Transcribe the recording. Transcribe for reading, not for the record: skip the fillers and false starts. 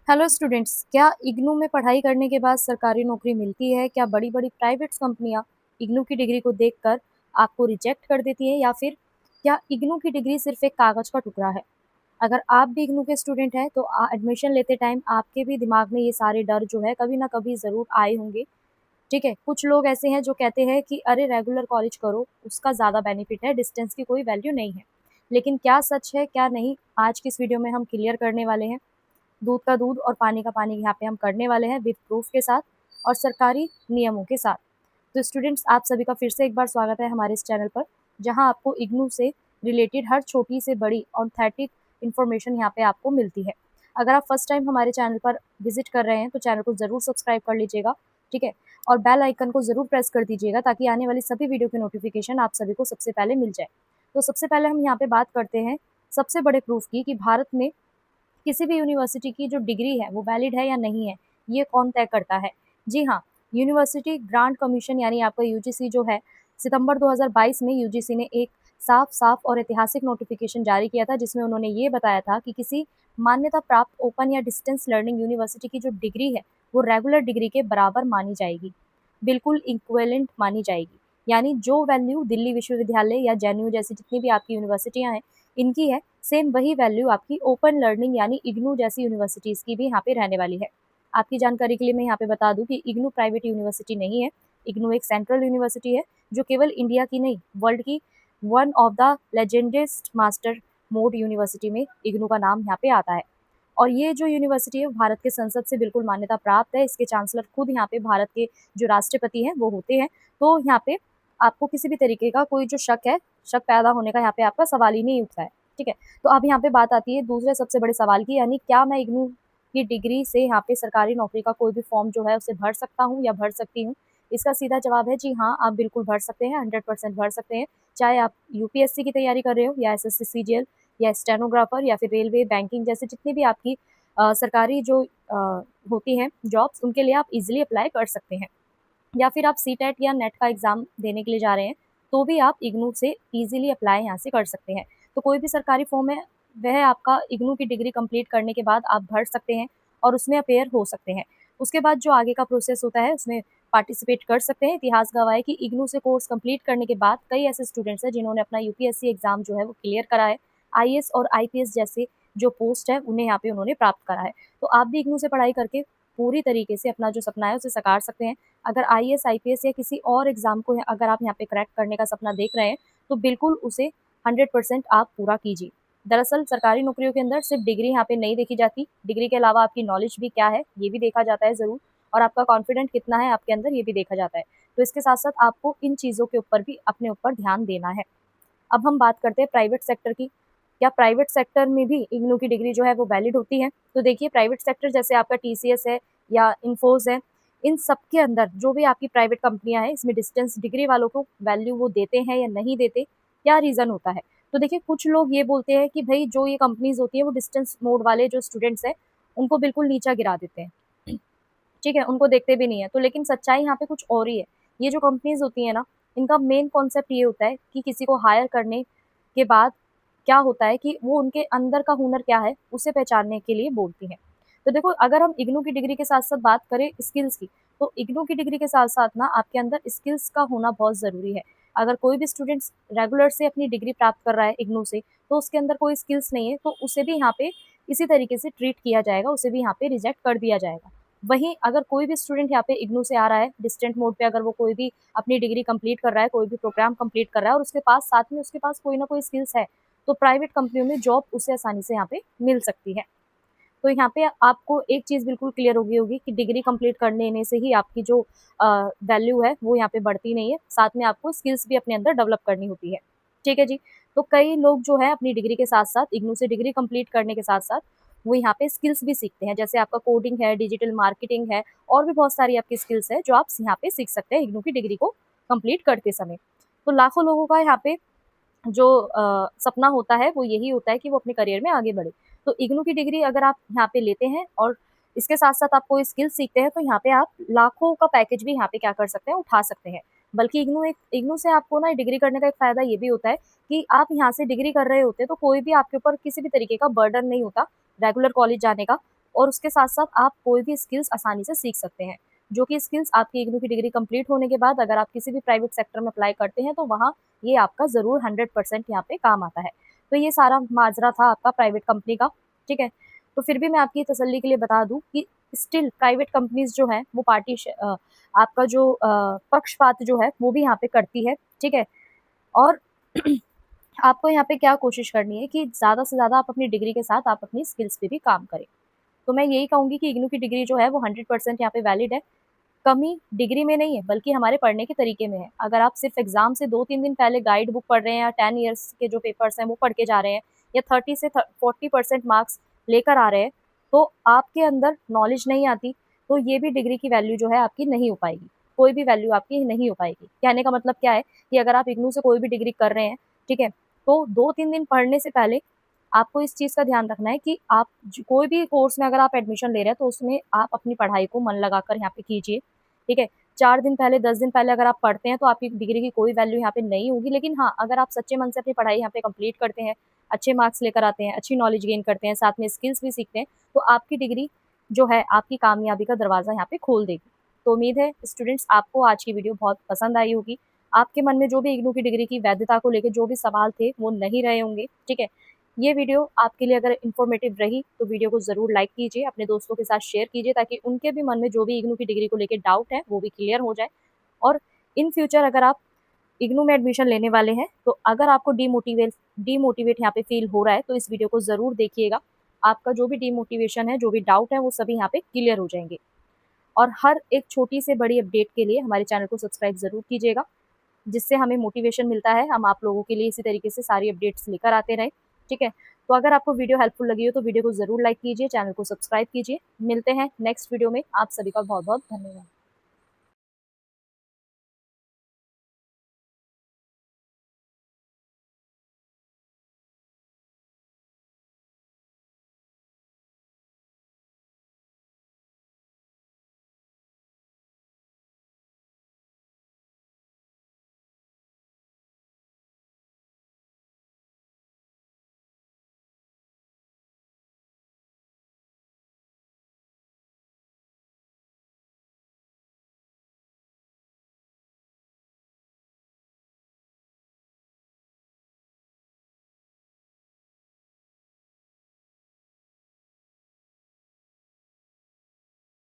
Hello students, क्या इग्नू में पढ़ाई करने के बाद सरकारी नौकरी मिलती है? क्या बड़ी-बड़ी प्राइवेट कंपनियां इग्नू की डिग्री को देखकर आपको रिजेक्ट कर देती हैं या फिर क्या इग्नू की डिग्री सिर्फ एक कागज का टुकड़ा है? अगर आप भी इग्नू के स्टूडेंट हैं तो एडमिशन लेते टाइम आपके भी दिमाग में ये सारे डर जो है कभी ना कभी ज़रूर आए होंगे। ठीक है, कुछ लोग ऐसे हैं जो कहते हैं कि अरे रेगुलर कॉलेज करो, उसका ज़्यादा बेनिफिट है, डिस्टेंस की कोई वैल्यू नहीं है। लेकिन क्या सच है, क्या नहीं, आज की इस वीडियो में हम क्लियर करने वाले हैं। दूध का दूध और पानी का पानी यहाँ पे हम करने वाले हैं विद प्रूफ के साथ और सरकारी नियमों के साथ। तो स्टूडेंट्स, आप सभी का फिर से एक बार स्वागत है हमारे इस चैनल पर, जहाँ आपको इग्नू से रिलेटेड हर छोटी से बड़ी ऑथेंटिक इन्फॉर्मेशन यहाँ पे आपको मिलती है। अगर आप फर्स्ट टाइम हमारे चैनल पर विजिट कर रहे हैं तो चैनल को ज़रूर सब्सक्राइब कर लीजिएगा। ठीक है, और बेल आइकन को ज़रूर प्रेस कर दीजिएगा ताकि आने वाली सभी वीडियो की नोटिफिकेशन आप सभी को सबसे पहले मिल जाए। तो सबसे पहले हम यहाँ पे बात करते हैं सबसे बड़े प्रूफ की कि भारत में किसी भी यूनिवर्सिटी की जो डिग्री है वो वैलिड है या नहीं है, ये कौन तय करता है? जी हाँ, यूनिवर्सिटी ग्रांट कमीशन यानी आपका यूजीसी जो है, सितंबर 2022 में यूजीसी ने एक साफ-साफ और ऐतिहासिक नोटिफिकेशन जारी किया था जिसमें उन्होंने ये बताया था कि किसी मान्यता प्राप्त ओपन या डिस्टेंस लर्निंग यूनिवर्सिटी की जो डिग्री है, वो रेगुलर डिग्री के बराबर मानी जाएगी, बिल्कुल इक्विवेलेंट मानी जाएगी। यानी जो वैल्यू दिल्ली विश्वविद्यालय या जेएनयू जैसी जितनी भी आपकी यूनिवर्सिटियाँ हैं, इनकी है, सेम वही वैल्यू आपकी ओपन लर्निंग यानी इग्नू जैसी यूनिवर्सिटीज़ की भी यहाँ पे रहने वाली है। आपकी जानकारी के लिए मैं यहाँ पे बता दूँ कि इग्नू प्राइवेट यूनिवर्सिटी नहीं है, इग्नू एक सेंट्रल यूनिवर्सिटी है, जो केवल इंडिया की नहीं, वर्ल्ड की one of the legendest master mode university में इग्नू का नाम यहाँ पे आता है। और ये जो यूनिवर्सिटी है वो भारत के संसद से बिल्कुल मान्यता प्राप्त है, इसके चांसलर खुद यहाँ पे भारत के जो राष्ट्रपति हैं वो होते हैं। तो यहाँ पे आपको किसी भी तरीके का कोई जो शक पैदा होने का यहाँ पे आपका सवाल ही नहीं उठता है। ठीक है, तो अब यहाँ पे बात आती है दूसरे सबसे बड़े सवाल की, यानी क्या मैं इग्नू की डिग्री से यहाँ पे सरकारी नौकरी का कोई भी फॉर्म जो है उसे भर सकता हूँ या भर सकती हूँ? इसका सीधा जवाब है जी हाँ, आप बिल्कुल भर सकते हैं, 100% भर सकते हैं। चाहे आप यूपीएससी की तैयारी कर रहे हो या एसएससी सीजीएल या स्टेनोग्राफर या फिर रेलवे, बैंकिंग जैसे जितनी भी आपकी सरकारी जो होती हैं जॉब्स, उनके लिए आप इजीली अप्लाई कर सकते हैं। या फिर आप सीटेट या नेट का एग्ज़ाम देने के लिए जा रहे हैं, तो भी आप इग्नू से ईज़िली अप्लाई यहाँ से कर सकते हैं। तो कोई भी सरकारी फॉर्म है, वह आपका इग्नू की डिग्री कंप्लीट करने के बाद आप भर सकते हैं और उसमें अपीयर हो सकते हैं। उसके बाद जो आगे का प्रोसेस होता है, उसमें पार्टिसिपेट कर सकते हैं। इतिहास गवाह है कि इग्नू से कोर्स कंप्लीट करने के बाद कई ऐसे स्टूडेंट्स हैं जिन्होंने अपना यूपीएससी एग्ज़ाम जो है वो क्लियर करा है। आईएएस और आईपीएस जैसे जो पोस्ट है, उन्हें यहाँ पे उन्होंने प्राप्त करा है। तो आप भी इग्नू से पढ़ाई करके पूरी तरीके से अपना जो सपना है उसे साकार सकते हैं। अगर आईएएस, आईपीएस या किसी और एग्ज़ाम को अगर आप यहाँ पे क्रैक करने का सपना देख रहे हैं, तो बिल्कुल उसे 100% आप पूरा कीजिए। दरअसल सरकारी नौकरियों के अंदर सिर्फ डिग्री यहाँ पे नहीं देखी जाती, डिग्री के अलावा आपकी नॉलेज भी क्या है, ये भी देखा जाता है ज़रूर, और आपका कॉन्फिडेंट कितना है आपके अंदर, ये भी देखा जाता है। तो इसके साथ-साथ आपको इन चीज़ों के ऊपर भी अपने ऊपर ध्यान देना है। अब हम बात करते हैं प्राइवेट सेक्टर की। क्या प्राइवेट सेक्टर में भी इग्नू की डिग्री जो है वो वैलिड होती है? तो देखिए, प्राइवेट सेक्टर जैसे आपका टीसीएस है या इन्फोसिस है, इन सब के अंदर जो भी आपकी प्राइवेट कंपनियाँ हैं, इसमें डिस्टेंस डिग्री वालों को वैल्यू वो देते हैं या नहीं देते? क्या रीज़न होता है? तो देखिए, कुछ लोग ये बोलते हैं कि भई जो ये कंपनीज़ होती हैं वो डिस्टेंस मोड वाले जो स्टूडेंट्स हैं, उनको बिल्कुल नीचा गिरा देते हैं। ठीक है, उनको देखते भी नहीं है। तो लेकिन सच्चाई यहाँ पे कुछ और ही है। ये जो कंपनीज़ होती हैं ना, इनका मेन कॉन्सेप्ट ये होता है कि किसी को हायर करने के बाद क्या होता है कि वो उनके अंदर का हुनर क्या है, उसे पहचानने के लिए बोलती हैं। तो देखो, अगर हम इग्नू की डिग्री के साथ-साथ बात करें स्किल्स की, तो इग्नू की डिग्री के साथ-साथ ना आपके अंदर स्किल्स का होना बहुत ज़रूरी है। अगर कोई भी स्टूडेंट्स रेगुलर से अपनी डिग्री प्राप्त कर रहा है इग्नू से, तो उसके अंदर कोई स्किल्स नहीं है, तो उसे भी यहाँ पे इसी तरीके से ट्रीट किया जाएगा, उसे भी यहाँ पे रिजेक्ट कर दिया जाएगा। वहीं अगर कोई भी स्टूडेंट यहाँ पे इग्नू से आ रहा है, डिस्टेंट मोड पे अगर वो कोई भी अपनी डिग्री कंप्लीट कर रहा है, कोई भी प्रोग्राम कंप्लीट कर रहा है और उसके पास साथ में उसके पास कोई ना कोई स्किल्स है, तो प्राइवेट कंपनियों में जॉब उसे आसानी से यहाँ पे मिल सकती है। तो यहाँ पे आपको एक चीज़ बिल्कुल क्लियर हो गई होगी कि डिग्री कंप्लीट कर लेने से ही आपकी जो वैल्यू है वो यहाँ पे बढ़ती नहीं है, साथ में आपको स्किल्स भी अपने अंदर डेवलप करनी होती है। ठीक है जी? तो कई लोग जो है अपनी डिग्री के साथ-साथ इग्नू से डिग्री कंप्लीट करने के साथ-साथ वो यहाँ पे स्किल्स भी सीखते हैं, जैसे आपका कोडिंग है, डिजिटल मार्केटिंग है और भी बहुत सारी आपकी स्किल्स है जो आप यहाँ पे सीख सकते हैं इग्नू की डिग्री को कंप्लीट करते समय। तो लाखों लोगों का यहाँ पे जो सपना होता है वो यही होता है कि वो अपने करियर में आगे बढ़े। तो इग्नू की डिग्री अगर आप यहाँ पे लेते हैं और इसके साथ-साथ आप कोई स्किल सीखते हैं, तो यहाँ पे आप लाखों का पैकेज भी यहाँ पे क्या कर सकते हैं, उठा सकते हैं। बल्कि इग्नू से आपको ना डिग्री करने का एक फ़ायदा ये भी होता है कि आप यहाँ से डिग्री कर रहे होते हैं, तो कोई भी आपके ऊपर किसी भी तरीके का बर्डन नहीं होता रेगुलर कॉलेज जाने का, और उसके साथ-साथ आप कोई भी स्किल्स आसानी से सीख सकते हैं, जो कि स्किल्स आपकी इग्नू की डिग्री कंप्लीट होने के बाद अगर आप किसी भी प्राइवेट सेक्टर में अप्लाई करते हैं, तो वहाँ ये आपका ज़रूर 100% यहाँ पे काम आता है। तो ये सारा माजरा था आपका प्राइवेट कंपनी का, ठीक है? तो फिर भी मैं आपकी तसल्ली के लिए बता दूँ कि स्टिल प्राइवेट कंपनीज़ जो हैं वो आपका जो पक्षपात जो है वो भी यहाँ पे करती है, ठीक है? और आपको यहाँ पे क्या कोशिश करनी है कि ज़्यादा से ज़्यादा आप अपनी डिग्री के साथ आप अपनी स्किल्स पे भी काम करें। तो मैं यही कहूँगी कि इग्नू की डिग्री जो है वो 100% यहाँ पे वैलिड है। कमी डिग्री में नहीं है बल्कि हमारे पढ़ने के तरीके में है। अगर आप सिर्फ़ एग्ज़ाम से 2-3 दिन पहले गाइड बुक पढ़ रहे हैं या 10 इयर्स के जो पेपर्स हैं वो पढ़ के जा रहे हैं या 30 से 40% मार्क्स लेकर आ रहे हैं, तो आपके अंदर नॉलेज नहीं आती, तो ये भी डिग्री की वैल्यू जो है आपकी नहीं हो पाएगी। कोई भी वैल्यू आपकी नहीं हो पाएगी। कहने का मतलब क्या है कि अगर आप इग्नू से कोई भी डिग्री कर रहे हैं, ठीक है? तो 2-3 दिन पढ़ने से पहले आपको इस चीज़ का ध्यान रखना है कि आप कोई भी कोर्स में अगर आप एडमिशन ले रहे हैं तो उसमें आप अपनी पढ़ाई को मन लगाकर यहाँ पे कीजिए, ठीक है? 4 दिन पहले 10 दिन पहले अगर आप पढ़ते हैं तो आपकी डिग्री की कोई वैल्यू यहाँ पे नहीं होगी, लेकिन हाँ, अगर आप सच्चे मन से अपनी पढ़ाई यहाँ पे कंप्लीट करते हैं, अच्छे मार्क्स लेकर आते हैं, अच्छी नॉलेज गेन करते हैं, साथ में स्किल्स भी सीखते हैं, तो आपकी डिग्री जो है आपकी कामयाबी का दरवाज़ा यहाँ पे खोल देगी। तो उम्मीद है स्टूडेंट्स आपको आज की वीडियो बहुत पसंद आई होगी। आपके मन में जो भी इग्नू की डिग्री की वैधता को लेके जो भी सवाल थे वो नहीं रहे होंगे, ठीक है? ये वीडियो आपके लिए अगर इन्फॉर्मेटिव रही तो वीडियो को ज़रूर लाइक कीजिए, अपने दोस्तों के साथ शेयर कीजिए ताकि उनके भी मन में जो भी इग्नू की डिग्री को लेके डाउट है वो भी क्लियर हो जाए। और इन फ्यूचर अगर आप इग्नू में एडमिशन लेने वाले हैं तो अगर आपको डीमोटिवेट यहाँ पे फील हो रहा है तो इस वीडियो को ज़रूर देखिएगा। आपका जो भी डीमोटिवेशन है, जो भी डाउट है वो सभी यहाँ पे क्लियर हो जाएंगे। और हर एक छोटी से बड़ी अपडेट के लिए हमारे चैनल को सब्सक्राइब ज़रूर कीजिएगा, जिससे हमें मोटिवेशन मिलता है, हम आप लोगों के लिए इसी तरीके से सारी अपडेट्स लेकर आते रहें, ठीक है? तो अगर आपको वीडियो हेल्पफुल लगी हो तो वीडियो को ज़रूर लाइक कीजिए, चैनल को सब्सक्राइब कीजिए। मिलते हैं नेक्स्ट वीडियो में। आप सभी का बहुत-बहुत धन्यवाद।